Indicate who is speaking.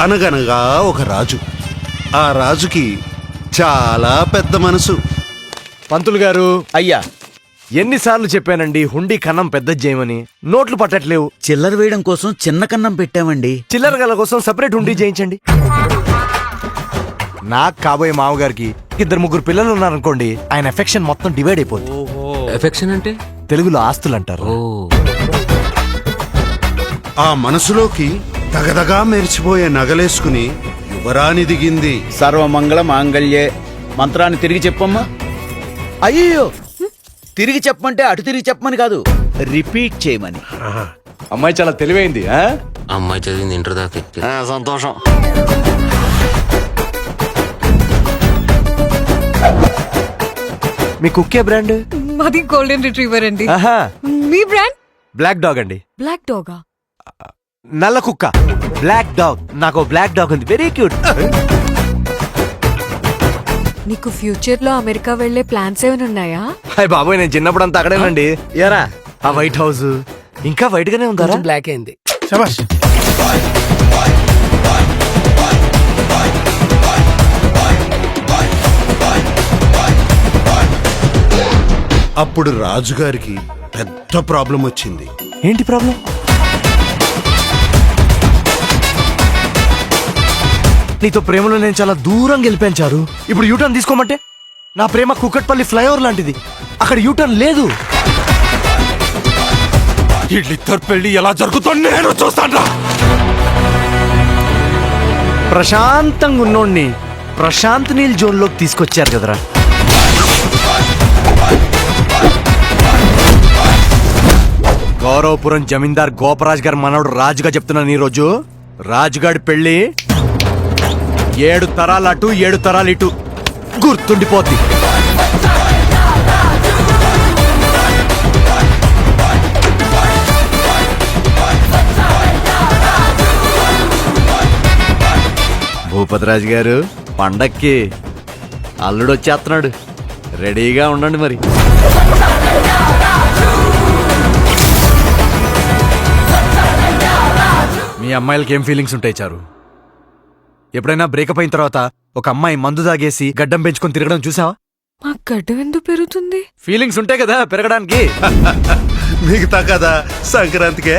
Speaker 1: అనగనగా ఒక రాజు. ఆ రాజుకి చాలా పెద్ద మనసు.
Speaker 2: పంతులు గారు,
Speaker 3: అయ్యా,
Speaker 2: ఎన్నిసార్లు చెప్పానండి హుండీ కన్నం పెద్ద చేయమని? నోట్లు పట్టట్లేవు.
Speaker 3: చిల్లర వేయడం కోసం చిన్న కన్నం పెట్టామండి.
Speaker 2: చిల్లర గల కోసం సపరేట్ హుండీ చేయించండి. నాకు కాబోయే మామగారికి 2-3 పిల్లలు ఉన్నారనుకోండి, ఆయన ఎఫెక్షన్ మొత్తం డివైడ్ అయిపోతుంది.
Speaker 4: ఎఫెక్షన్ అంటే?
Speaker 2: తెలుగులో ఆస్తులు అంటారు.
Speaker 1: ఆ మనసులోకి దగదగా మెరిచిపోయే నగలేసుకుని యువరాణి దిగింది.
Speaker 3: సర్వమంగళ మాంగళ్యే. మంత్రాన్ని తిరిగి చెప్పమ్మా. అయ్యో, తిరిగి చెప్పమంటే అటు తిరిగి చెప్పమని కాదు, రిపీట్ చేయమని.
Speaker 2: అమ్మాయి చాలా తెలివైంది.
Speaker 4: అమ్మాయి చదివింది ఇంటర్ దాకా.
Speaker 2: సంతోషం. మీ కుక్కే బ్రాండ్?
Speaker 5: మాది గోల్డెన్ రిట్రీవర్ అండి.
Speaker 2: ఆహా,
Speaker 5: మీ బ్రాండ్?
Speaker 2: బ్లాక్ డాగ్ అండి.
Speaker 5: బ్లాక్ డాగా?
Speaker 2: నల్ల కుక్క, బ్లాక్ డాగ్. నాకు బ్లాక్ డాగ్ ఉంది, వెరీ క్యూట్.
Speaker 5: నీకు ఫ్యూచర్ లో అమెరికా వెళ్లే ప్లాన్స్ ఏమైనా ఉన్నాయా?
Speaker 2: హాయ్ బాబోయ్, నేను చిన్నప్పుడు అంతా అక్కడేనండి.
Speaker 3: ఎరా,
Speaker 2: ఆ వైట్ హౌస్ ఇంకా వైట్ గానే ఉందా?
Speaker 4: బ్లాక్ అయింది.
Speaker 1: శభాష్. అప్పుడు రాజుగారికి పెద్ద ప్రాబ్లం వచ్చింది.
Speaker 2: ఏంటి ప్రాబ్లం? నీతో ప్రేమలో నేను చాలా దూరం గెలిపాను చారు. ఇప్పుడు యూటర్న్ తీసుకోమంటే? నా ప్రేమ కుక్కట్పల్లి ఫ్లైఓవర్ లాంటిది, అక్కడ యూటర్న్ లేదు. వీళ్ళిద్దరు పెళ్లి ఎలా జరుగుతుందో నేను చూస్తాను. ప్రశాంతంగా ఉన్నోడిని ప్రశాంత్ నీల్ జోన్ లోకి తీసుకొచ్చారు కదరా. గౌరవపురం జమీందార్ గోపరాజ్ గారు మనవడు రాజుగా చెప్తున్నాను. ఈ రోజు రాజుగాడి పెళ్లి 7 తరాలు అటు 7 తరాలు ఇటు గుర్తుండిపోద్ది. భూపతిరాజు గారు, పండక్కి అల్లుడు వచ్చేస్తున్నాడు, రెడీగా ఉండండి మరి. మీ అమ్మాయిలకి ఏం ఫీలింగ్స్ ఉంటాయి చారు? ఎప్పుడైనా బ్రేకప్ అయిన తర్వాత ఒక అమ్మాయి మందు తాగేసి గడ్డం పెంచుకొని తిరగడం చూసావా?
Speaker 5: మా గడ్డం ఎందుకు పెరుగుతుంది?
Speaker 2: ఫీలింగ్స్ ఉంటాయి కదా పెరగడానికి.
Speaker 1: మిగతా కదా సంక్రాంతికే.